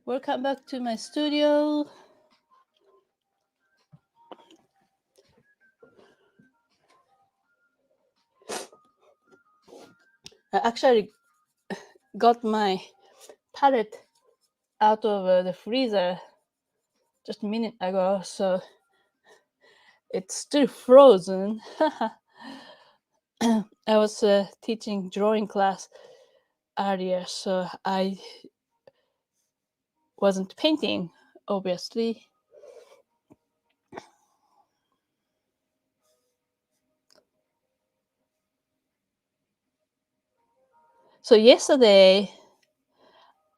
Welcome back to my studio. I actually got my palette out of the freezer just a minute ago, so it's still frozen. I was teaching drawing class earlier, so I wasn't painting, obviously. So yesterday,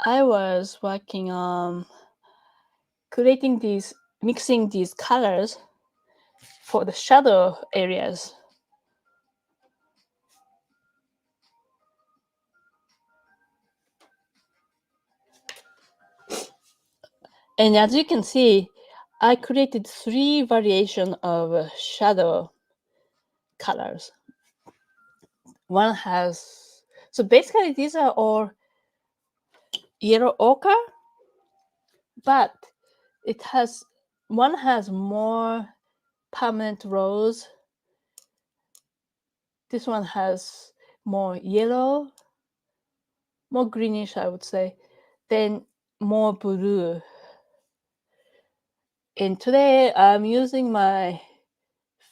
I was working on mixing these colors for the shadow areas. And as you can see, I created 3 variations of shadow colors. One has, so basically these are all yellow ochre, but one has more permanent rose. This one has more yellow, more greenish, I would say, then more blue. And today I'm using my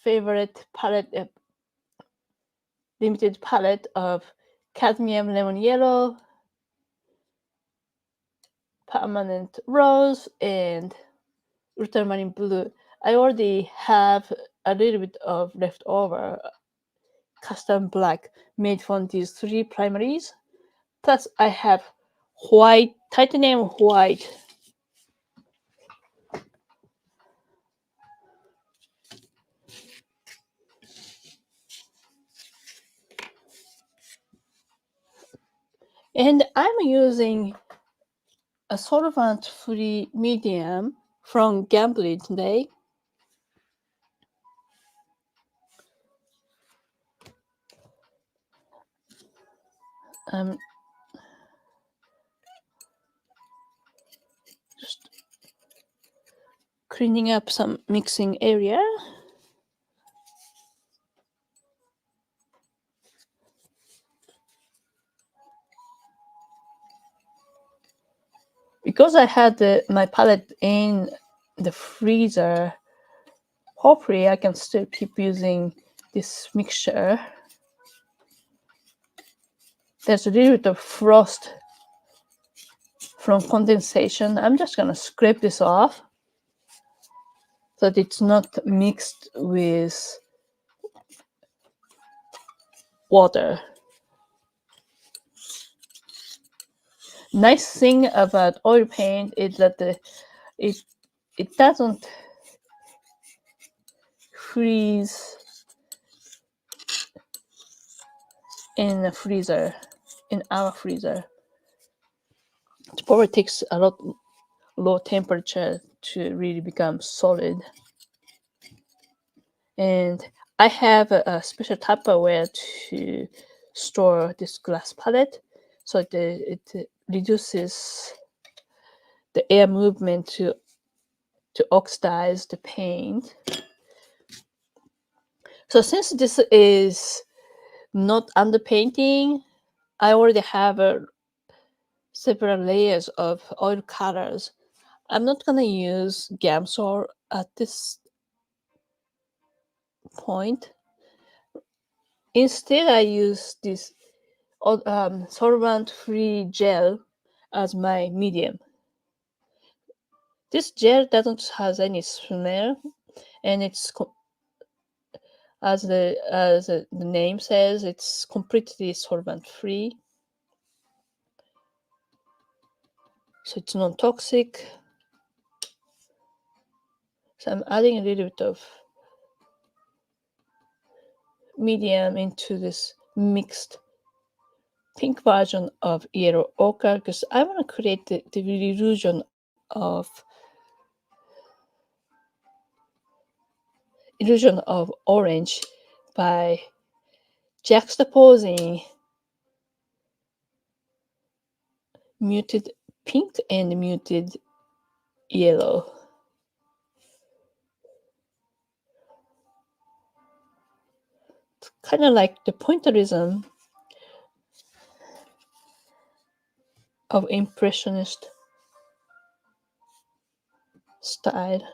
favorite palette, limited palette of cadmium lemon yellow, permanent rose, and ultramarine blue. I already have a little bit of leftover custom black made from these 3 primaries. Plus I have white, titanium white. And I'm using a solvent-free medium from Gambly today. Just cleaning up some mixing area. Because I had my palette in the freezer, hopefully I can still keep using this mixture. There's a little bit of frost from condensation. I'm just gonna scrape this off so that it's not mixed with water. Nice thing about oil paint is that it doesn't freeze in the freezer, in our freezer. It probably takes a lot low temperature to really become solid. And I have a special Tupperware to store this glass palette, so it reduces the air movement to oxidize the paint. So since this is not underpainting, I already have several layers of oil colors. I'm not gonna use Gamsol at this point. Instead, I use this solvent-free gel as my medium. This gel doesn't have any smell, and it's as the name says, it's completely solvent-free. So it's non-toxic. So I'm adding a little bit of medium into this mixed pink version of yellow ochre because I want to create the illusion of orange by juxtaposing muted pink and muted yellow. It's kind of like the pointillism of Impressionist style.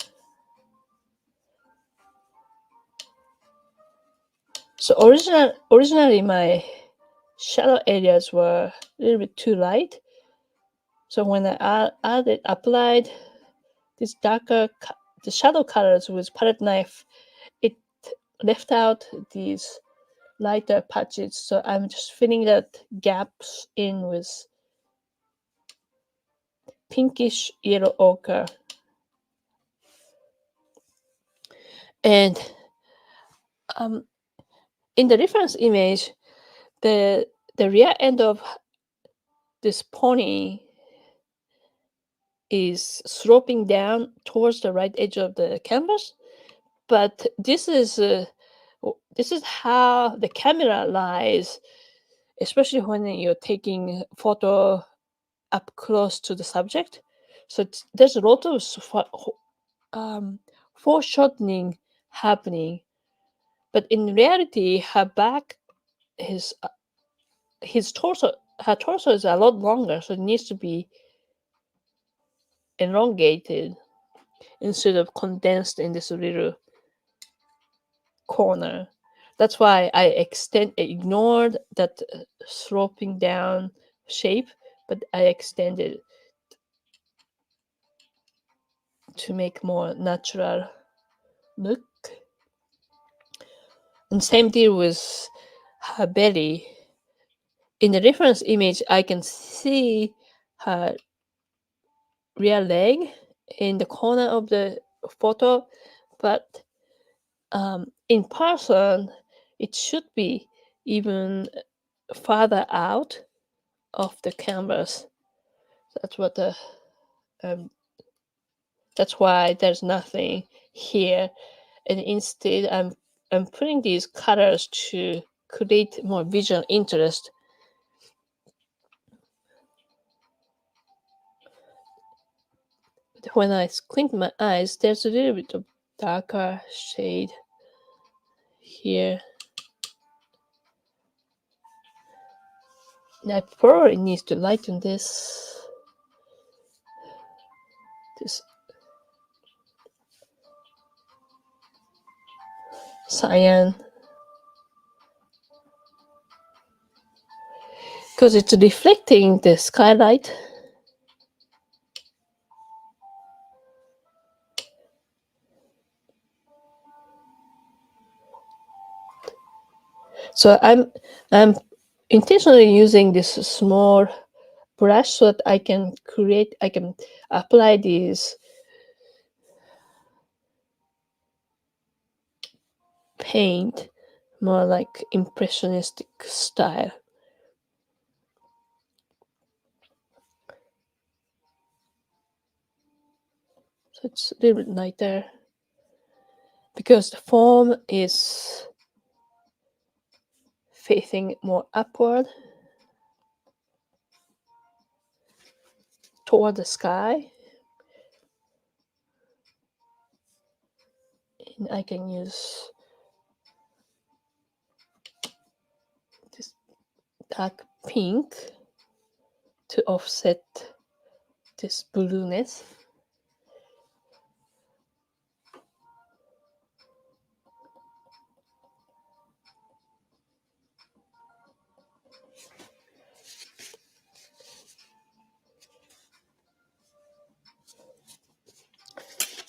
So originally my shadow areas were a little bit too light. So when I applied this the shadow colors with palette knife, it left out these lighter patches. So I'm just filling that gaps in with pinkish yellow ochre. And in the reference image, the rear end of this pony is sloping down towards the right edge of the canvas, but this is how the camera lies, especially when you're taking photo up close to the subject. So there's a lot of foreshortening happening, but in reality, her back, his torso, her torso is a lot longer, so it needs to be elongated instead of condensed in this little corner. That's why I ignored that sloping down shape, but I extended to make more natural look. And same deal with her belly. In the reference image, I can see her rear leg in the corner of the photo, but in person, it should be even farther out of the canvas. That's what the that's why there's nothing here, and instead I'm putting these colors to create more visual interest. When I squint my eyes, there's a little bit of darker shade here. I probably need to lighten this cyan, because it's reflecting the skylight. So I'm intentionally using this small brush so that I can apply these paint more like impressionistic style. So it's a little bit lighter because the form is facing more upward toward the sky. And I can use this dark pink to offset this blueness.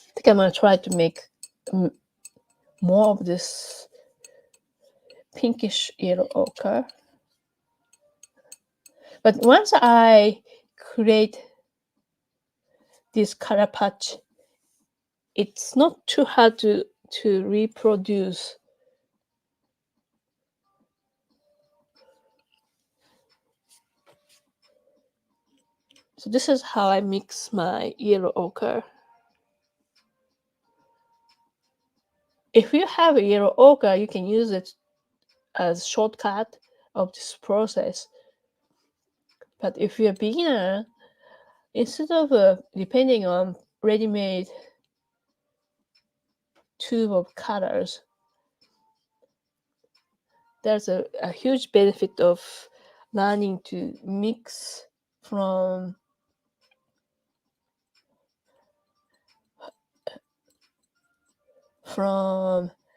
I think I'm going to try to make more of this pinkish yellow ochre. But once I create this color patch, it's not too hard to reproduce. So this is how I mix my yellow ochre. If you have a yellow ochre, you can use it as shortcut of this process. But if you're a beginner, instead of depending on ready-made tube of colors, there's a huge benefit of learning to mix from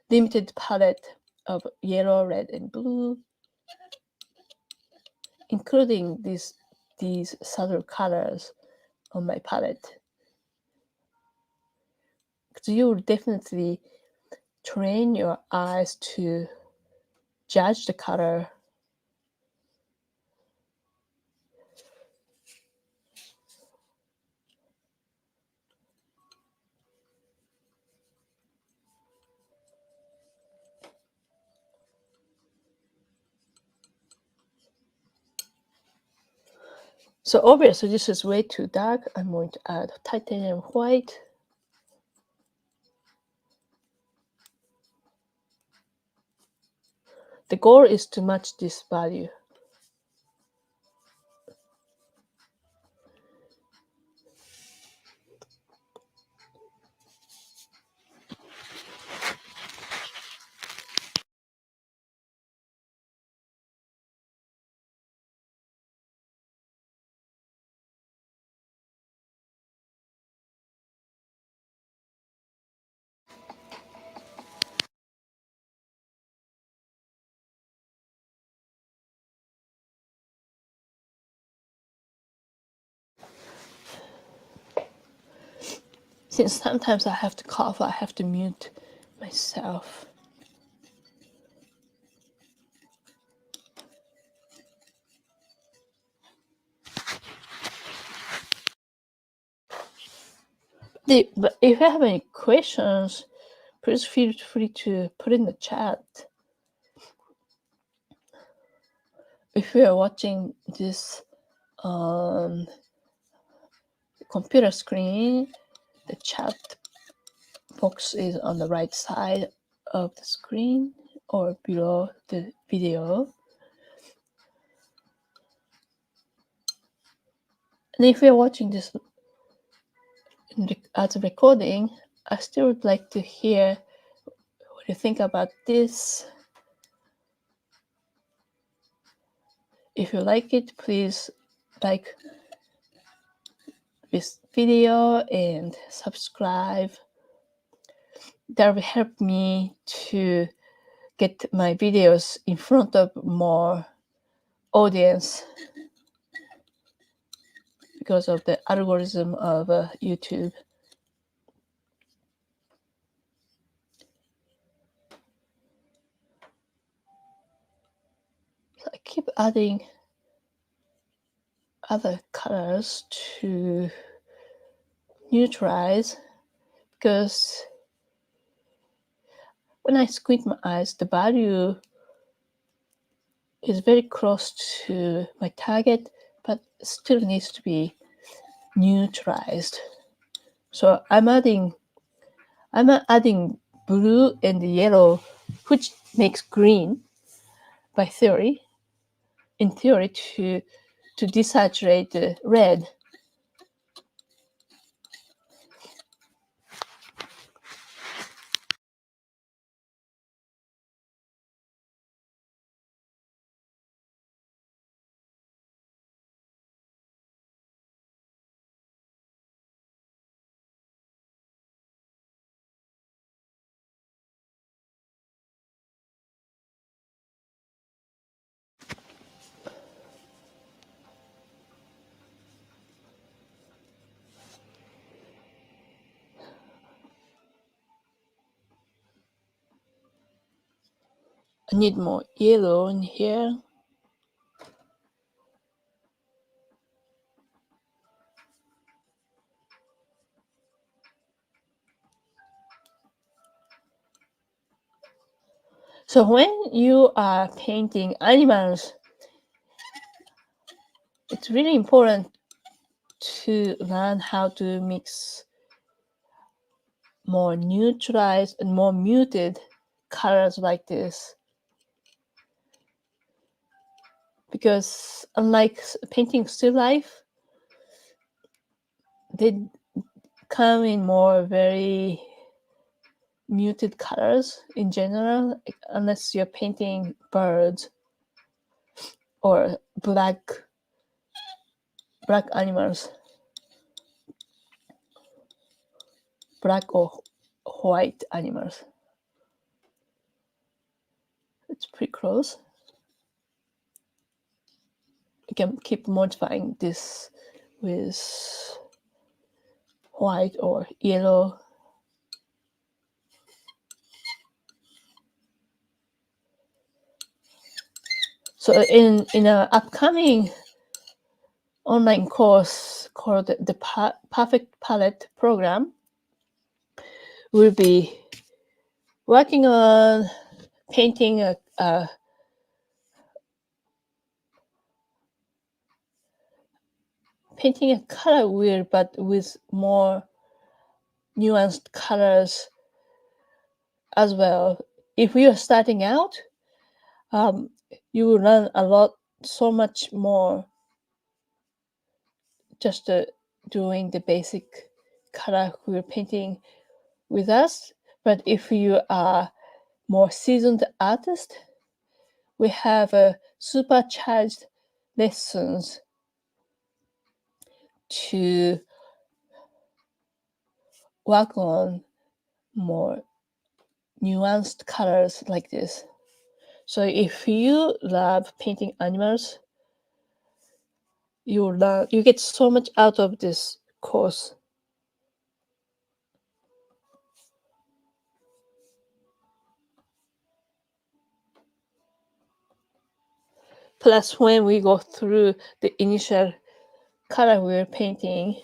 limited palette of yellow, red, and blue, including these subtle colors on my palette. Because you will definitely train your eyes to judge the color. So obviously this is way too dark. I'm going to add titanium white. The goal is to match this value. Since sometimes I have to cough, I have to mute myself. But if you have any questions, please feel free to put in the chat. If you are watching this on computer screen, the chat box is on the right side of the screen or below the video. And if you're watching this as a recording, I still would like to hear what you think about this. If you like it, please like this video and subscribe. That will help me to get my videos in front of more audience because of the algorithm of YouTube. So I keep adding other colors to neutralize, because when I squint my eyes, the value is very close to my target, but still needs to be neutralized. So I'm adding blue and yellow, which makes green by theory, in theory, to desaturate the red. I need more yellow in here. So when you are painting animals, it's really important to learn how to mix more neutralized and more muted colors like this. Because unlike painting still life, they come in more very muted colors in general, unless you're painting birds or black animals, black or white animals. It's pretty close. You can keep modifying this with white or yellow. So in an upcoming online course called the Perfect Palette program, we'll be working on painting a color wheel, but with more nuanced colors as well. If you are starting out, you will learn so much more just doing the basic color wheel painting with us. But if you are more seasoned artist, we have supercharged lessons to work on more nuanced colors like this. So if you love painting animals, you get so much out of this course. Plus, when we go through the initial color wheel painting,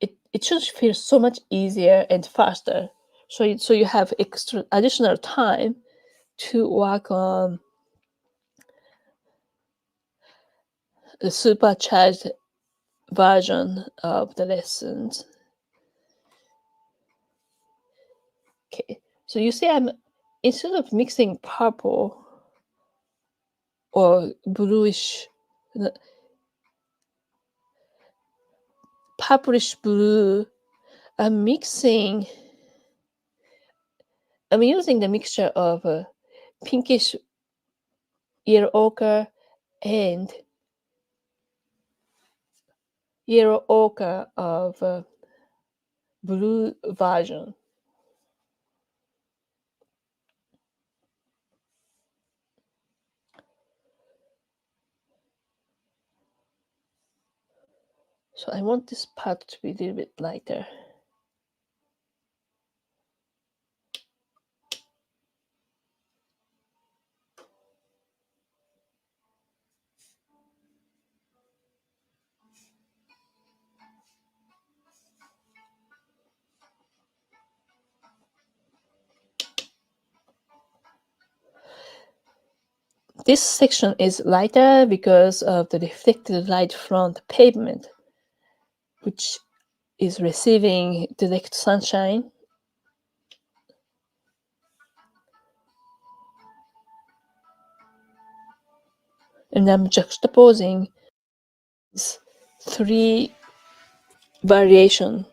it should feel so much easier and faster. So you have additional time to work on the supercharged version of the lessons. Okay, so you see, instead of mixing purple or bluish, purplish blue, I'm using the mixture of pinkish yellow ochre and yellow ochre of blue version. So I want this part to be a little bit lighter. This section is lighter because of the reflected light from the pavement, which is receiving direct sunshine. And I'm juxtaposing these three variations.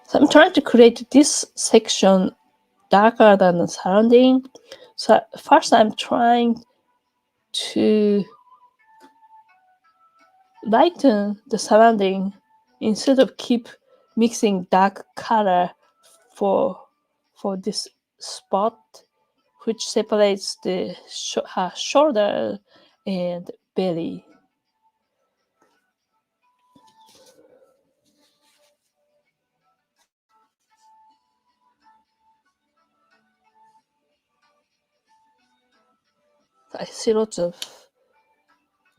So I'm trying to create this section darker than the surrounding. So first I'm trying to lighten the surrounding instead of keep mixing dark color for this spot, which separates the her shoulder and belly. I see lots of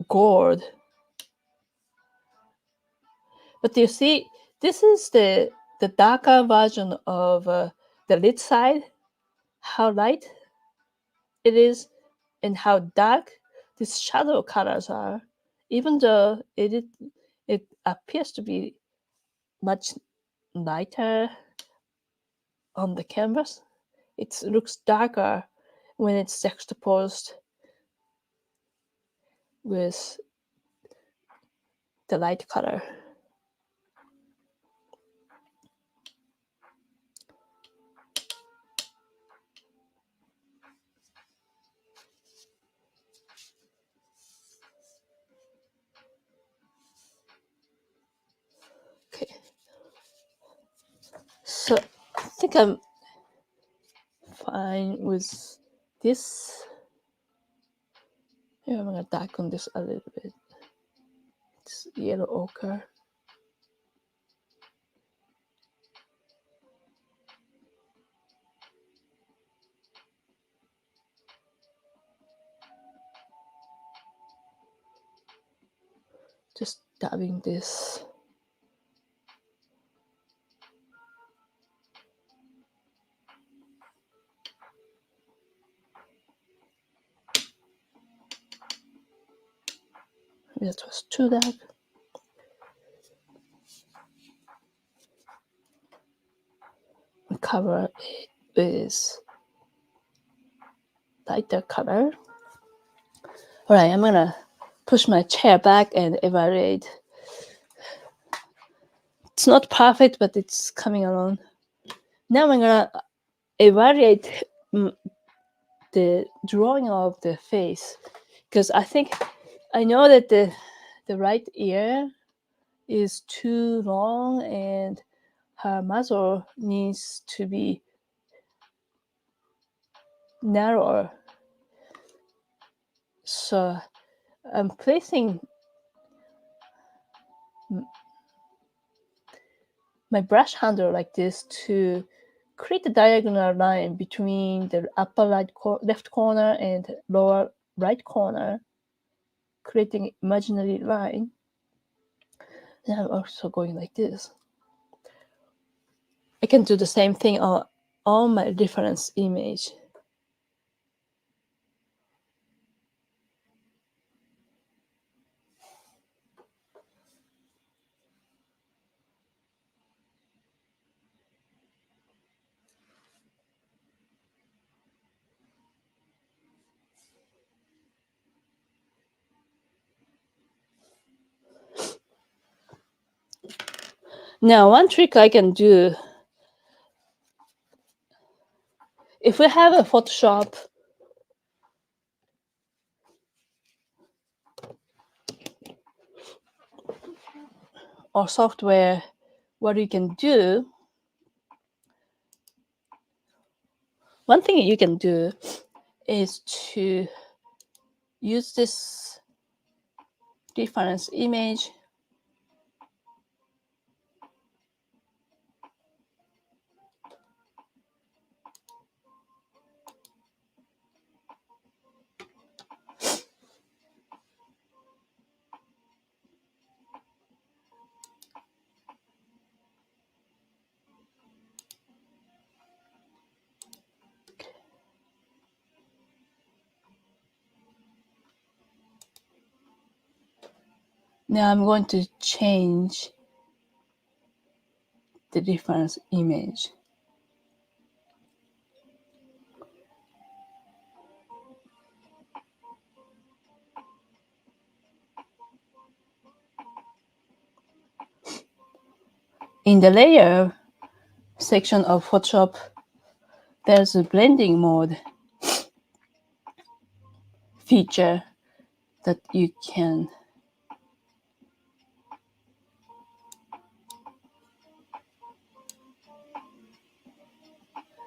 gold. But you see, this is the darker version of the lit side, how light it is and how dark these shadow colors are. Even though it appears to be much lighter on the canvas, it looks darker when it's juxtaposed with the light color. Okay, so I think I'm fine with this. Yeah, I'm gonna darken this a little bit. It's yellow ochre. Just dabbing this. That was too dark. Cover it with lighter color. All right, I'm gonna push my chair back and evaluate. It's not perfect, but it's coming along. Now I'm gonna evaluate the drawing of the face, because I know that the right ear is too long and her muzzle needs to be narrower. So I'm placing my brush handle like this to create a diagonal line between the upper left corner and lower right corner, creating imaginary line. Then I'm also going like this. I can do the same thing on my reference image. Now, one trick I can do, if we have a Photoshop or software, what you can do, one thing you can do is to use this reference image Now I'm going to change the reference image. In the layer section of Photoshop, there's a blending mode feature that you can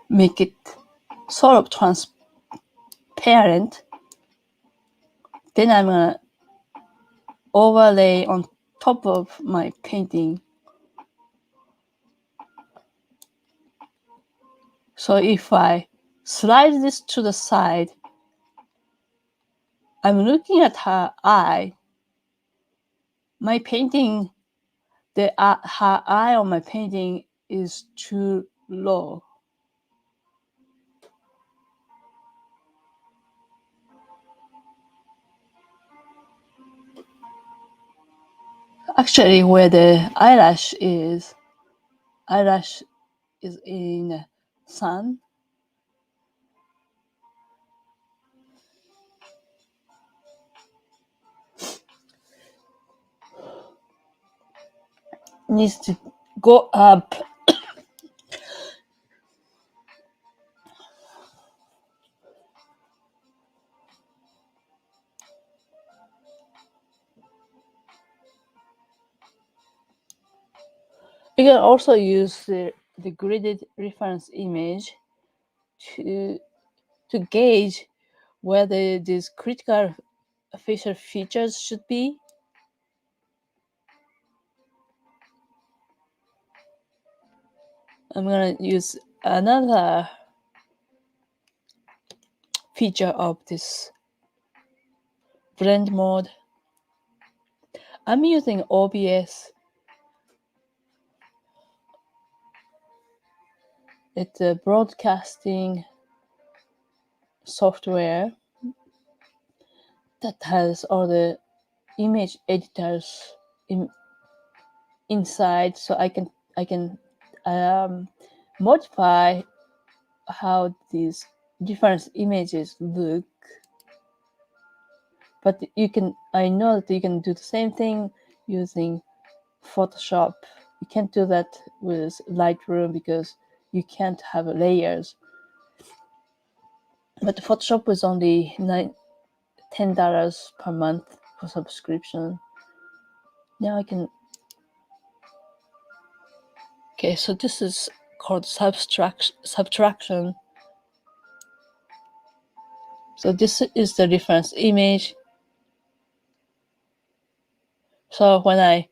make it sort of transparent. Then I'm gonna overlay on top of my painting. So if I slide this to the side, I'm looking at her eye. My painting her eye on my painting is too low. Actually, where the eyelash is in sun. Needs to go up. You can also use the gridded reference image to gauge whether these critical facial features should be. I'm gonna use another feature of this blend mode. I'm using OBS. It's a broadcasting software that has all the image editors inside, so I can modify how these different images look. But I know that you can do the same thing using Photoshop. You can't do that with Lightroom because you can't have layers. But Photoshop was only $10 per month for subscription. Now I can. Okay, so this is called subtraction. So this is the reference image. So when I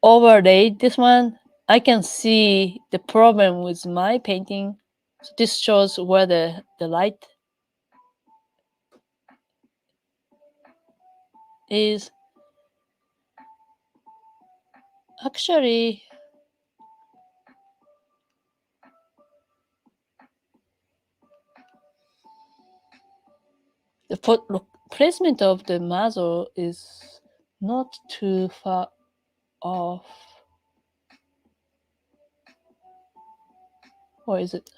overlay this one, I can see the problem with my painting. So this shows where the light is. Actually, the placement of the muzzle is not too far off. Or is it?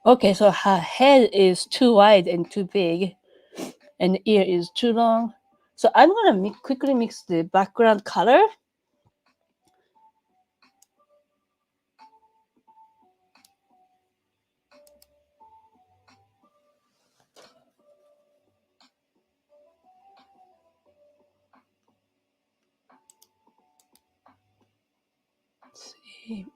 Okay, so her head is too wide and too big, and the ear is too long. So I'm gonna quickly mix the background color. Let's see.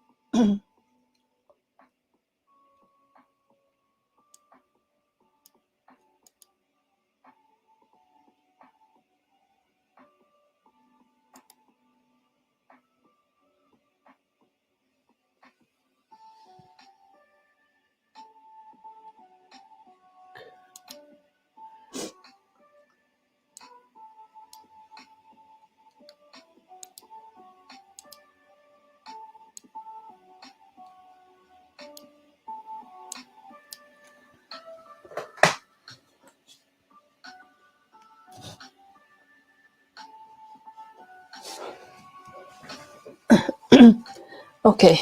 Okay,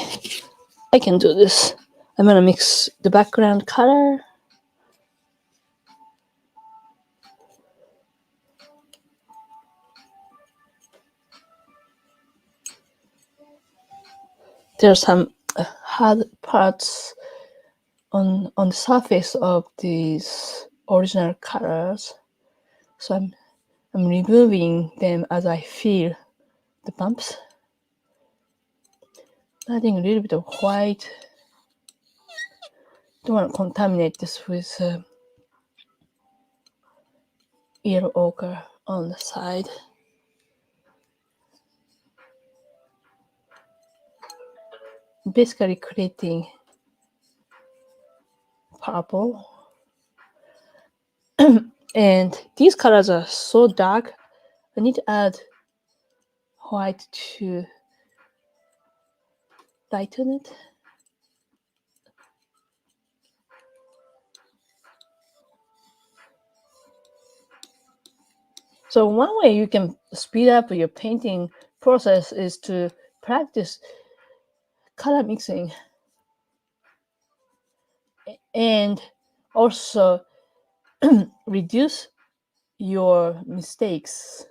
I can do this. I'm gonna mix the background color. There are some hard parts on the surface of these original colors, so I'm removing them as I feel the bumps. Adding a little bit of white. Don't want to contaminate this with yellow ochre on the side. Basically creating purple. And these colors are so dark, I need to add white to lighten it. So one way you can speed up your painting process is to practice color mixing and also reduce your mistakes.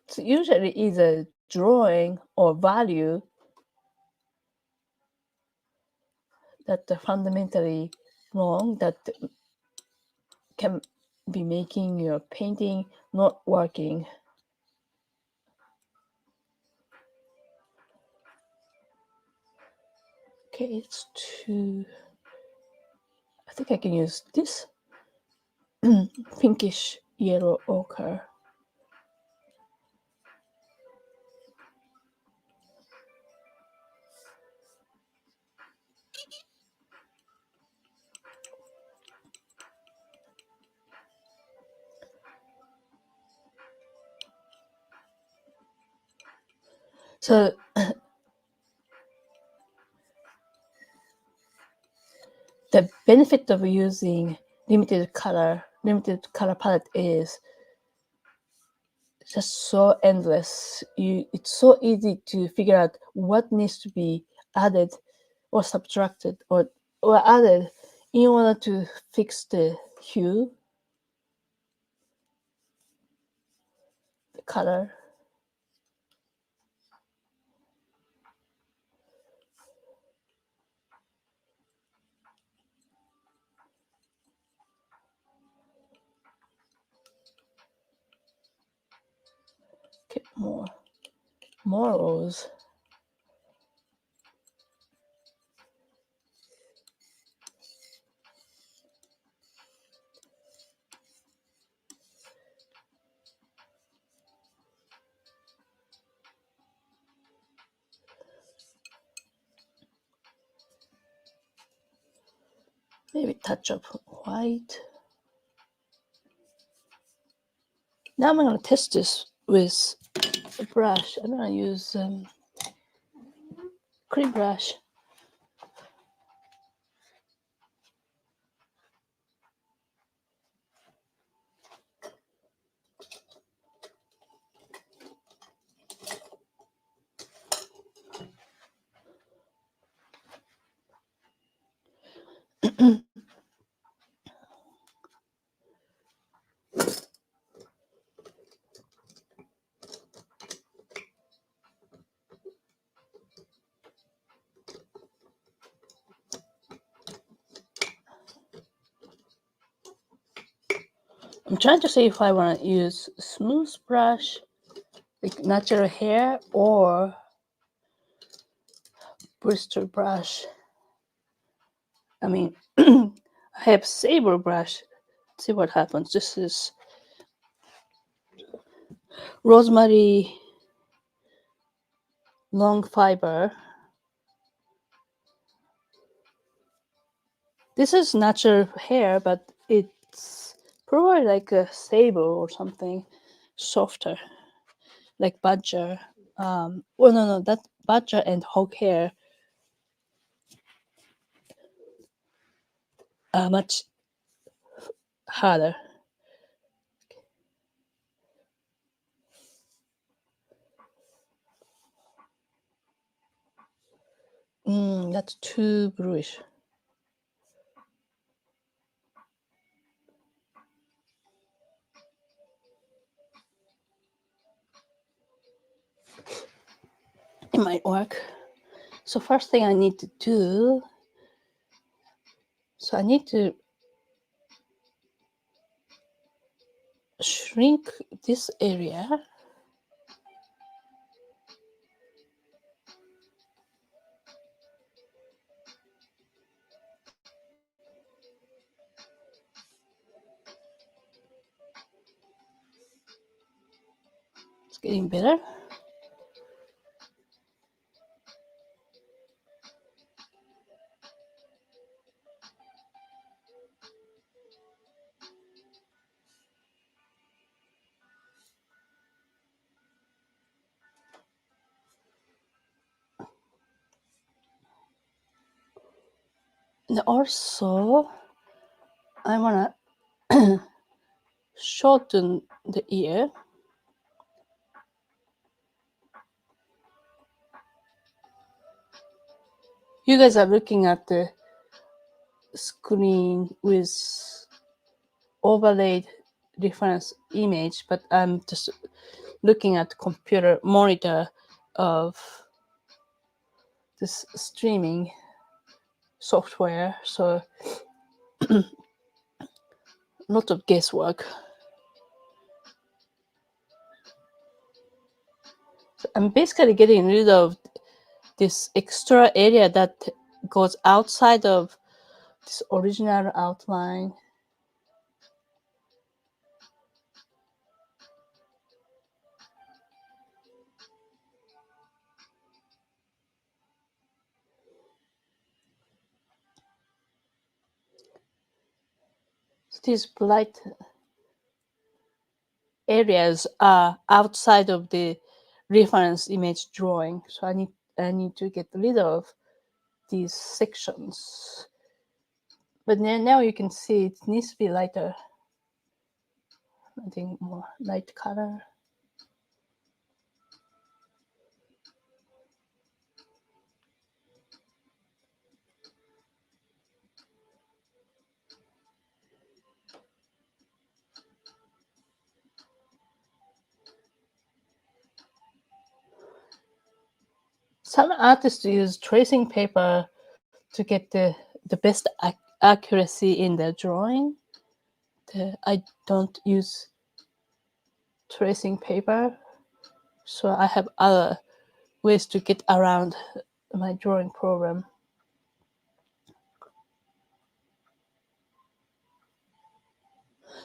It's usually either drawing or value that are fundamentally wrong that can be making your painting not working. Okay, it's too. I think I can use this pinkish yellow ochre. So the benefit of using limited color palette is just so endless. It's so easy to figure out what needs to be added or subtracted or added in order to fix the hue, the color. Okay, more rose. Maybe touch of white. Now I'm going to test this with a brush. I'm going to use cream brush. I'm trying to see if I want to use smooth brush, like natural hair, or Bristol brush. I mean, I have saber brush. See what happens. This is rosemary long fiber. This is natural hair, but it's probably like a sable or something softer, like badger. Oh no, that badger and hog hair are much harder. That's too bluish. It might work. So first thing I need to do, so I need to shrink this area. It's getting better. And also, I want to shorten the ear. You guys are looking at the screen with overlaid reference image, but I'm just looking at computer monitor of this streaming software, so lot of guesswork. So I'm basically getting rid of this extra area that goes outside of this original outline. So these bright areas are outside of the reference image drawing. So I need to get rid of these sections. But now you can see it needs to be lighter. I think more light color. Some artists use tracing paper to get the best accuracy in their drawing. I don't use tracing paper, so I have other ways to get around my drawing program.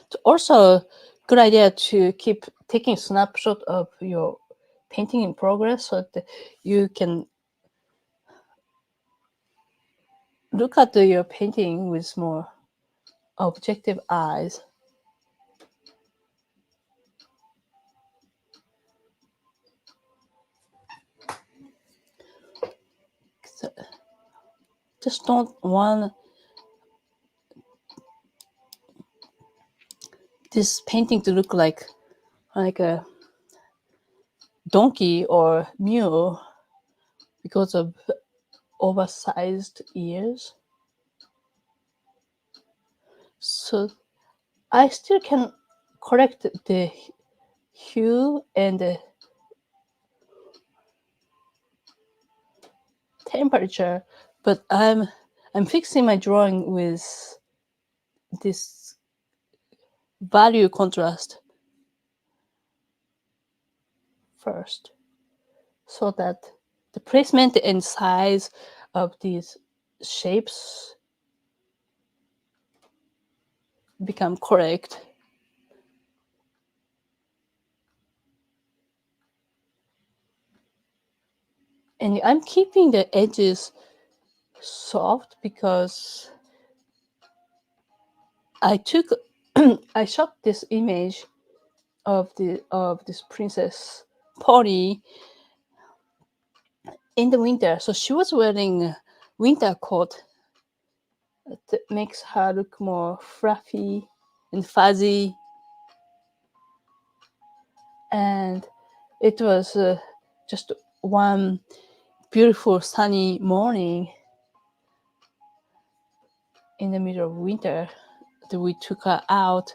It's also good idea to keep taking snapshot of your painting in progress so that you can look at your painting with more objective eyes. So just don't want this painting to look like a donkey or mule because of oversized ears. So I still can correct the hue and the temperature, but I'm fixing my drawing with this value contrast first, so that the placement and size of these shapes become correct. And I'm keeping the edges soft because I took I shot this image of this princess Polly in the winter. So she was wearing a winter coat that makes her look more fluffy and fuzzy. And it was just one beautiful sunny morning in the middle of winter that we took her out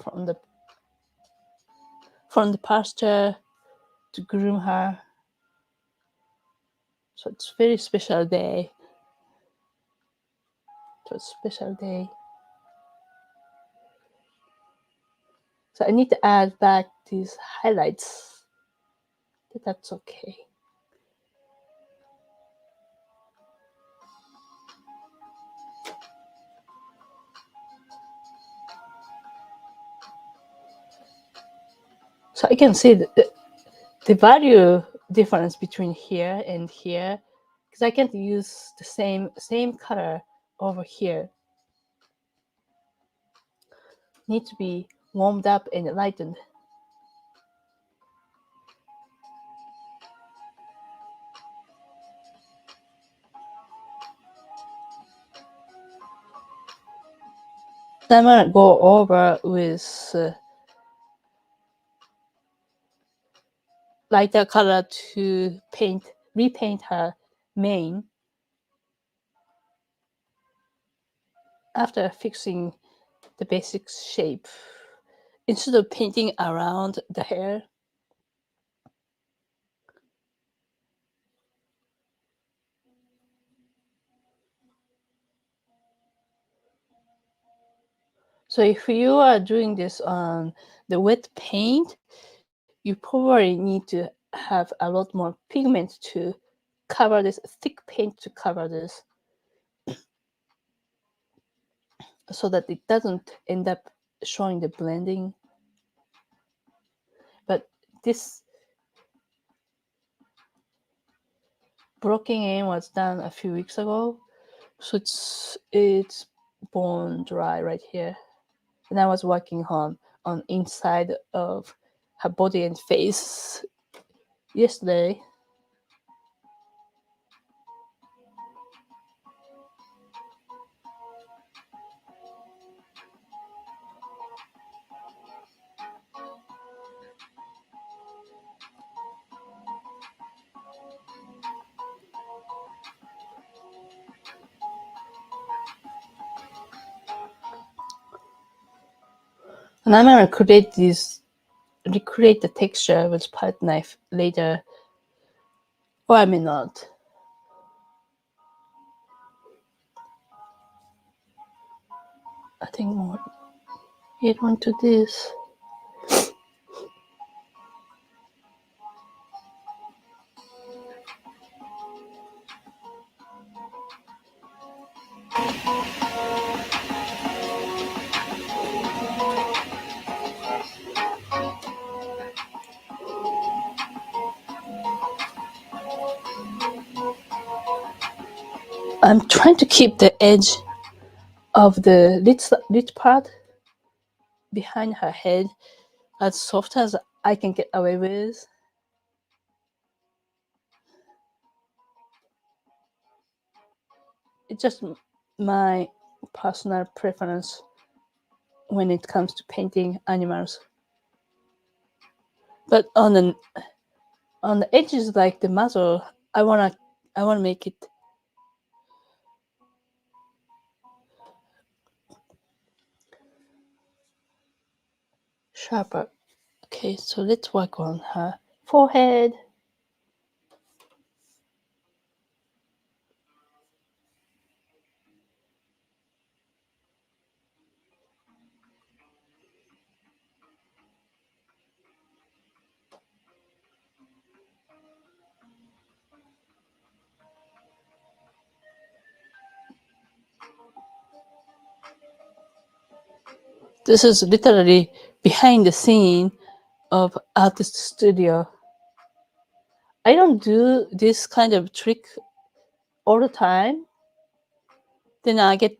from the pasture to groom her. So it's a very special day. It was a special day. So I need to add back these highlights, but that's okay. So I can see the value difference between here and here, because I can't use the same color over here. Need to be warmed up and lightened. Then I'm gonna go over with lighter color to repaint her mane after fixing the basic shape. Instead of painting around the hair, so if you are doing this on the wet paint, you probably need to have a lot more pigment to cover this, thick paint to cover this, so that it doesn't end up showing the blending. But this blocking in was done a few weeks ago, so it's bone dry right here. And I was working on inside of her body and face yesterday. And I'm gonna recreate the texture with palette knife later, or I may not. I think more get onto this. I'm trying to keep the edge of the lid part behind her head as soft as I can get away with. It's just my personal preference when it comes to painting animals. But on the edges, like the muzzle, I wanna make it sharper. Okay, so let's work on her forehead. This is literally behind the scene of artist studio. I don't do this kind of trick all the time. Then I get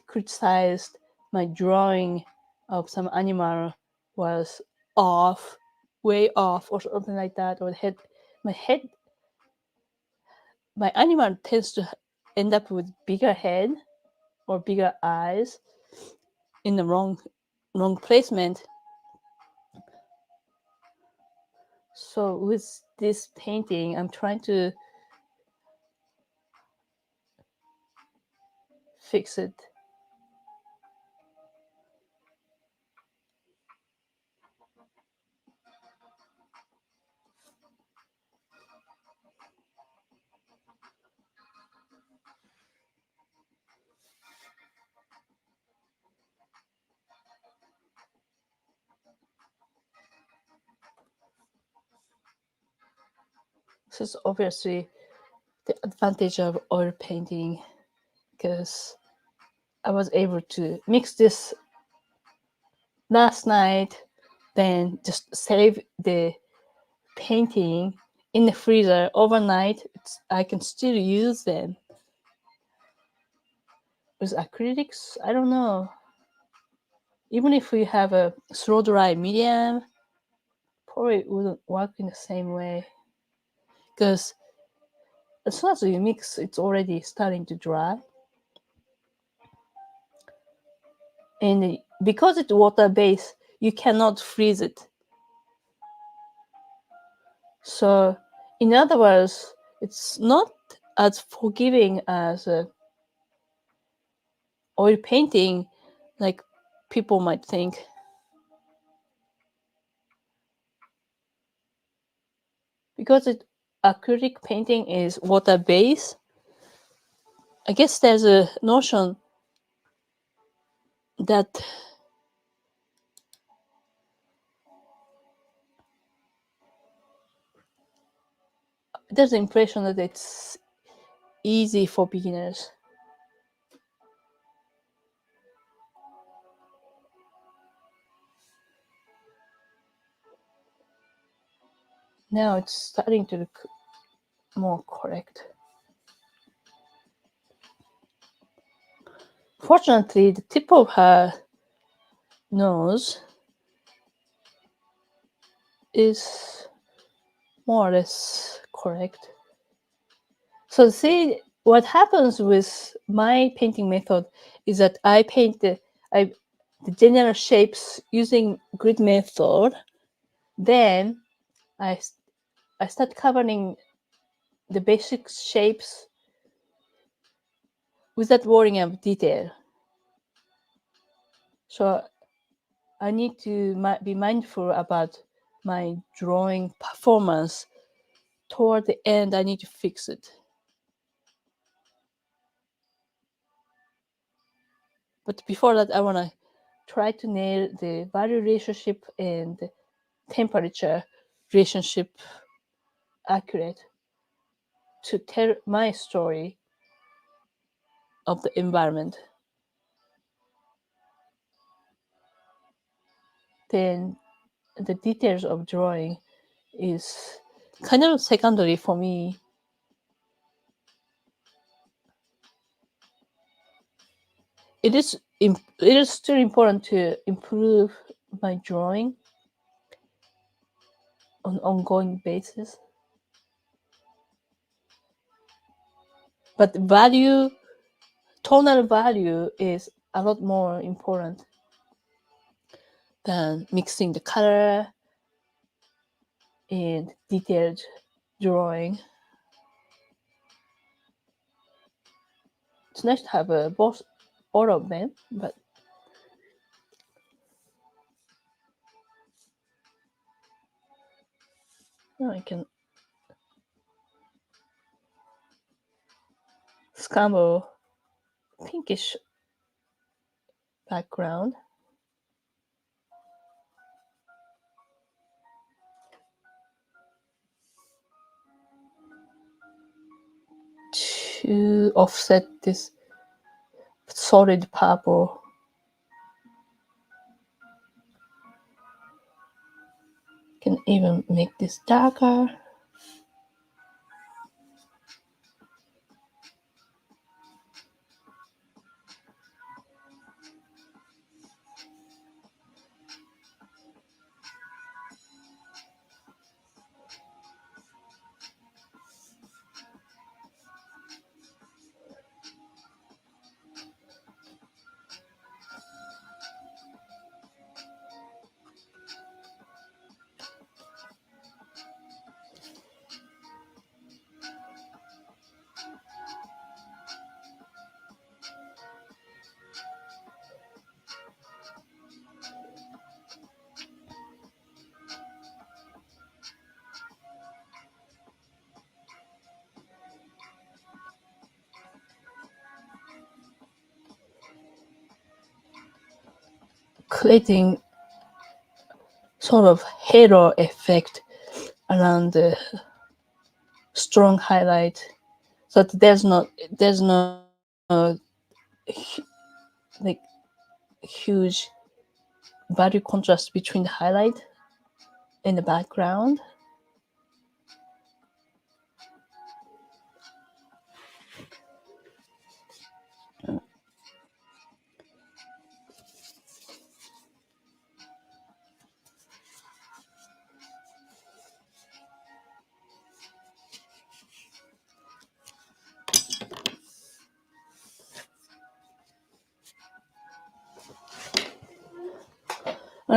criticized. My drawing of some animal was off, way off, or something like that. Or my animal tends to end up with bigger head or bigger eyes in the wrong placement. So with this painting, I'm trying to fix it. This is obviously the advantage of oil painting, because I was able to mix this last night, then just save the painting in the freezer overnight. I can still use them. With acrylics, I don't know. Even if we have a slow dry medium, probably wouldn't work in the same way. Because as soon as you mix, it's already starting to dry. and because it's water based, you cannot freeze it. So, in other words, it's not as forgiving as oil painting, like people might think. Because acrylic painting is water based, I guess there's a notion that there's the impression that it's easy for beginners. Now it's starting to look more correct. Fortunately, the tip of her nose is more or less correct. So see, what happens with my painting method is that I paint the general shapes using grid method. Then I start covering the basic shapes without worrying about detail. So I need to be mindful about my drawing performance. Toward the end, I need to fix it. But before that, I want to try to nail the value relationship and temperature relationship accurate to tell my story of the environment. Then the details of drawing is kind of secondary for me. It is still important to improve my drawing on an ongoing basis. But tonal value is a lot more important than mixing the color and detailed drawing. It's nice to have both all of them, but now I can scramble pinkish background. To offset this solid purple. Can even make this darker. Creating sort of halo effect around the strong highlight, so that there's no like huge value contrast between the highlight and the background.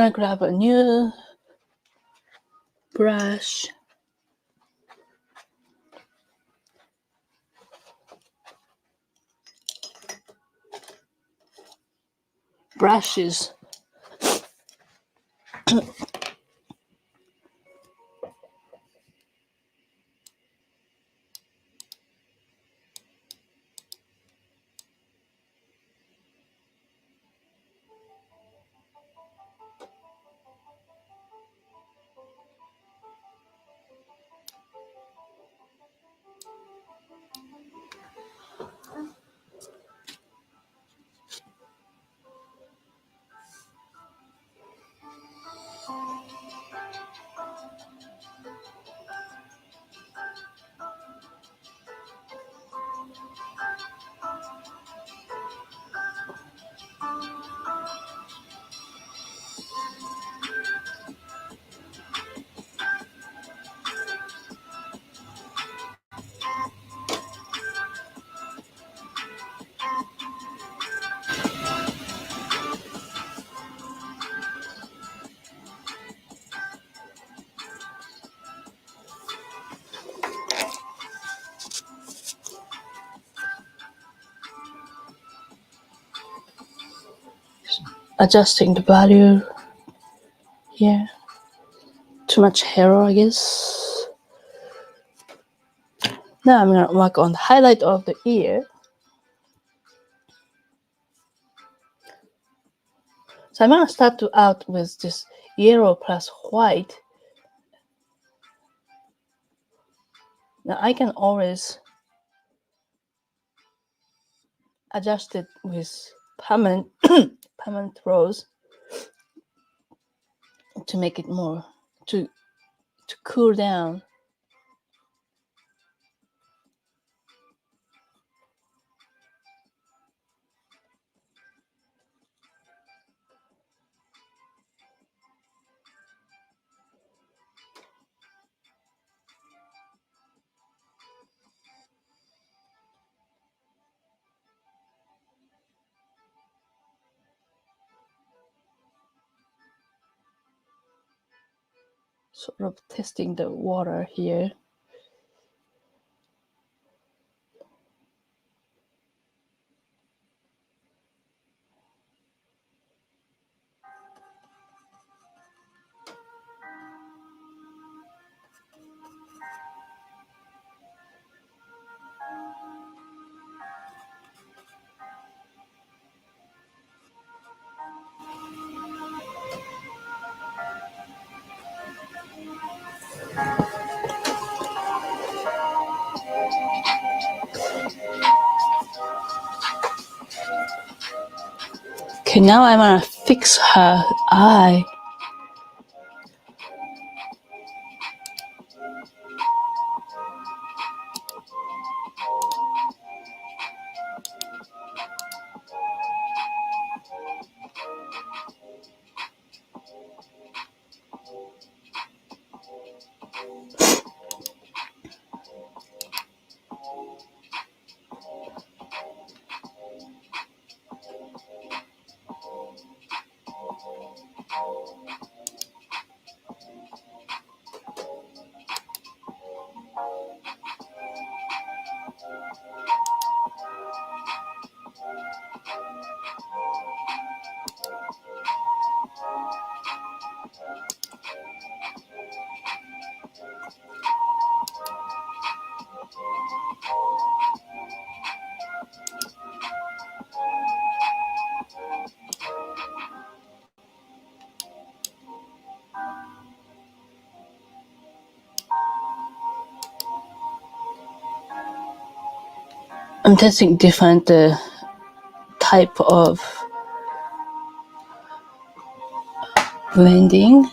gonna grab a new brush. Brushes. Adjusting the value here. Too much hair, I guess. Now I'm gonna work on the highlight of the ear. So I'm gonna start out with this yellow plus white. Now I can always adjust it with permanent permanent rose to make it more to cool down. Sort of testing the water here. Okay, now I'm gonna fix her eye. I'm testing different type of blending.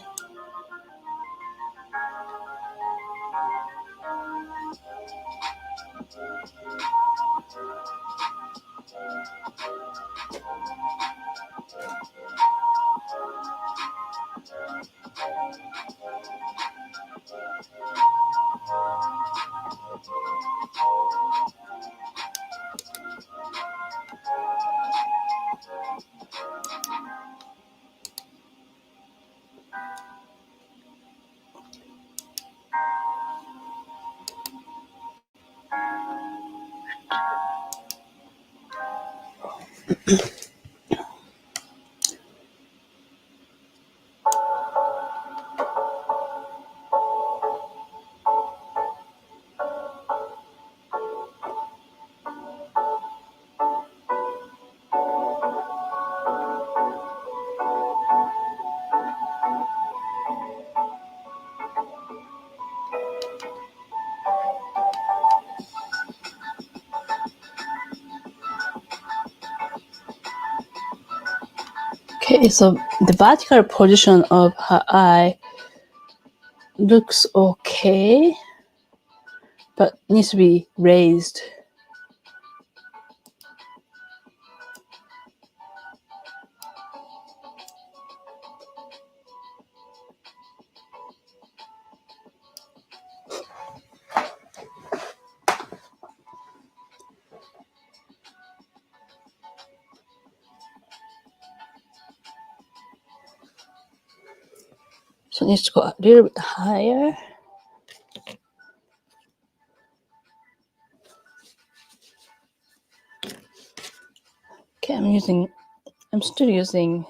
Okay, so the vertical position of her eye looks okay, but needs to be raised. So it needs to go a little bit higher. Okay, I'm still using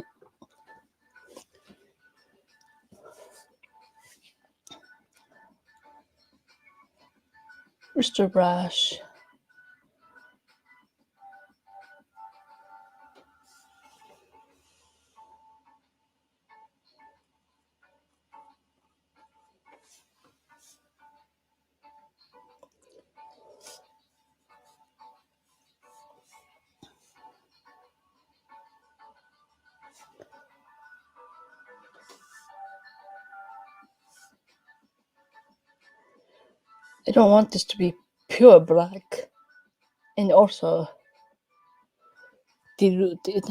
Bristol brush. I don't want this to be pure black and also diluted.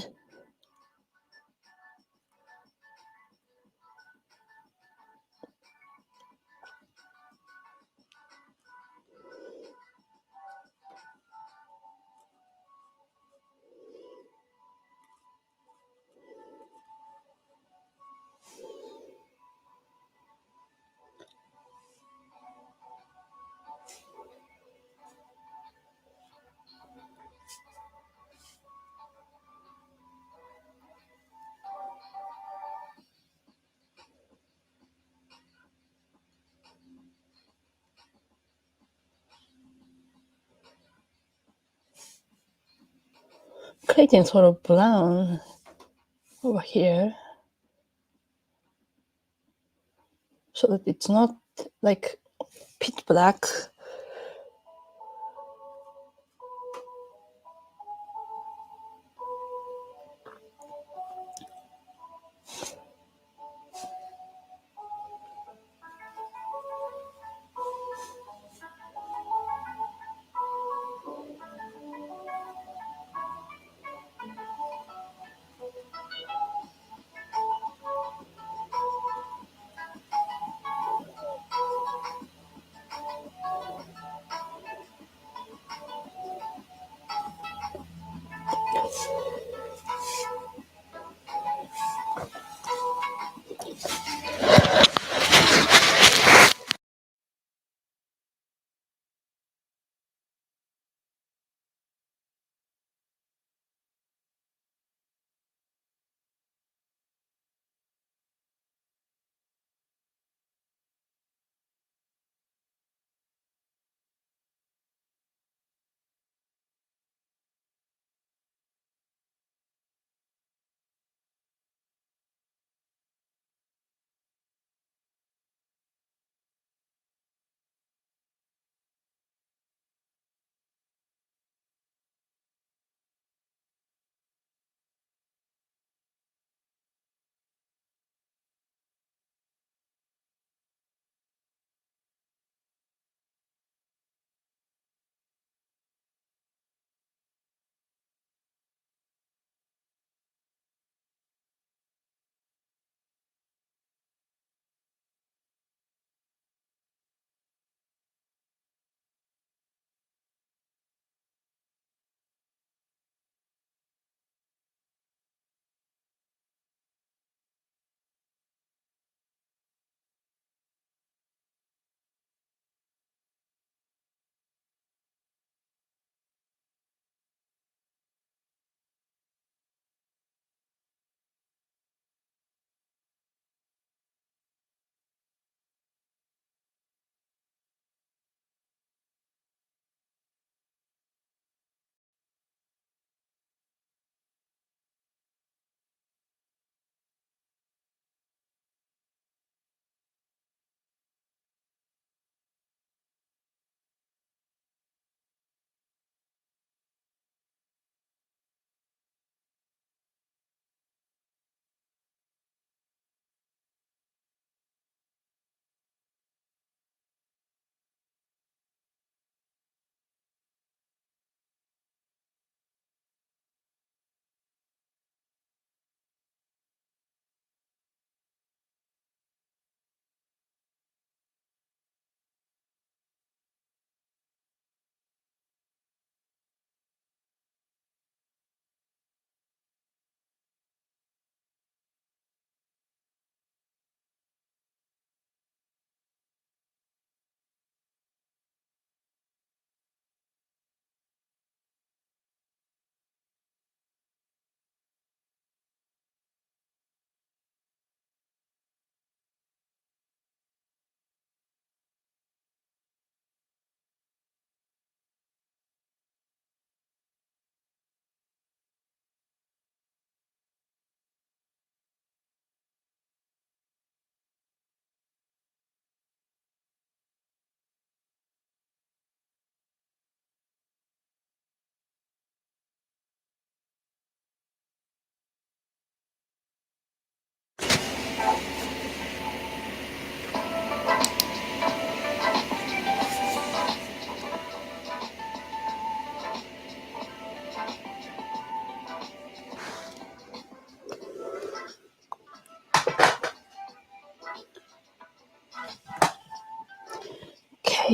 Creating sort of brown over here so that it's not like pitch black.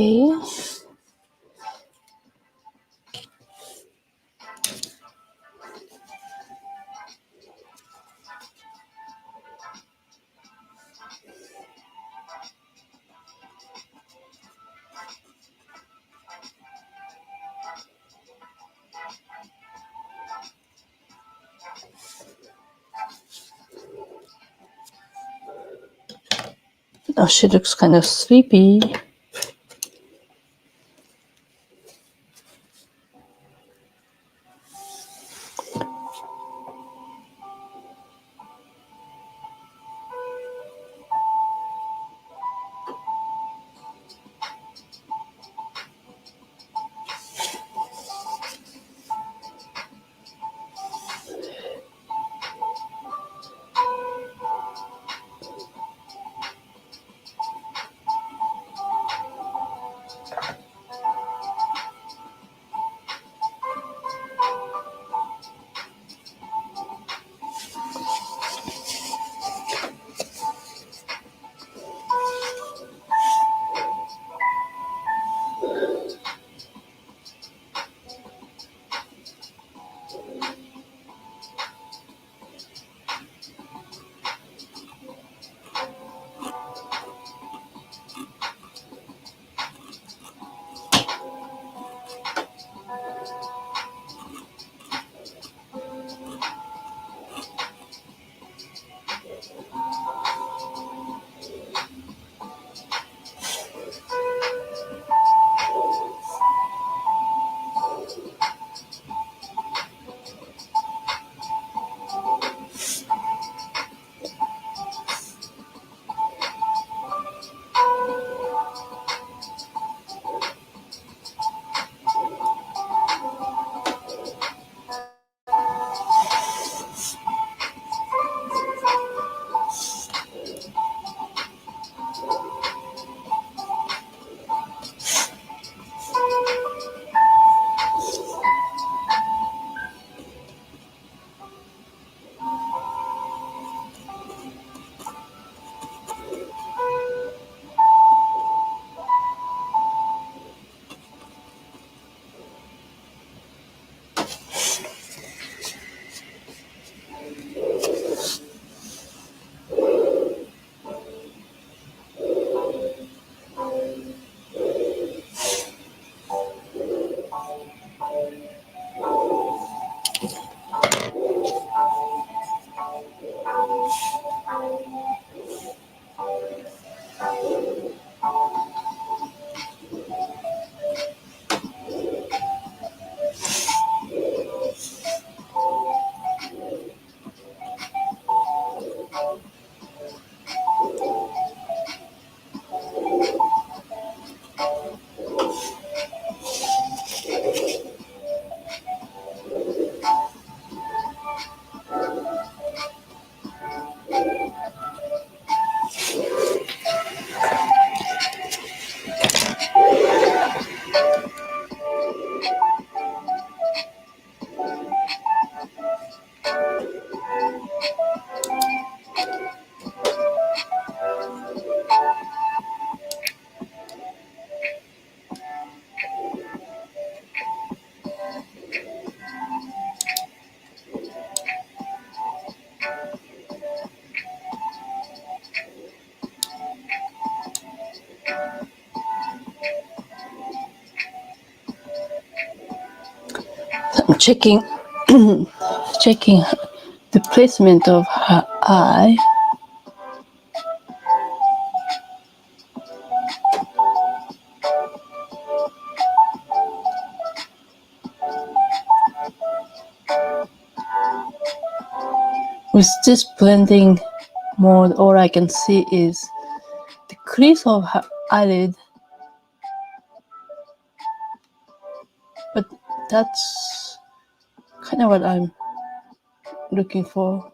Okay. Oh, she looks kind of sleepy. I'm checking the placement of her eye. With this blending mode, all I can see is the crease of her eyelid, but that's kind of what I'm looking for.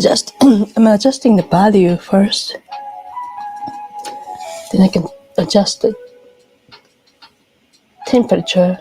I'm adjusting the value first. Then I can adjust the temperature.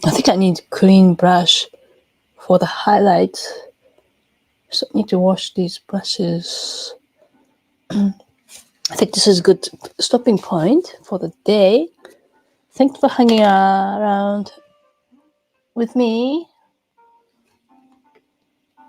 I think I need a clean brush for the highlights. So I need to wash these brushes. I think this is a good stopping point for the day. Thanks for hanging around with me.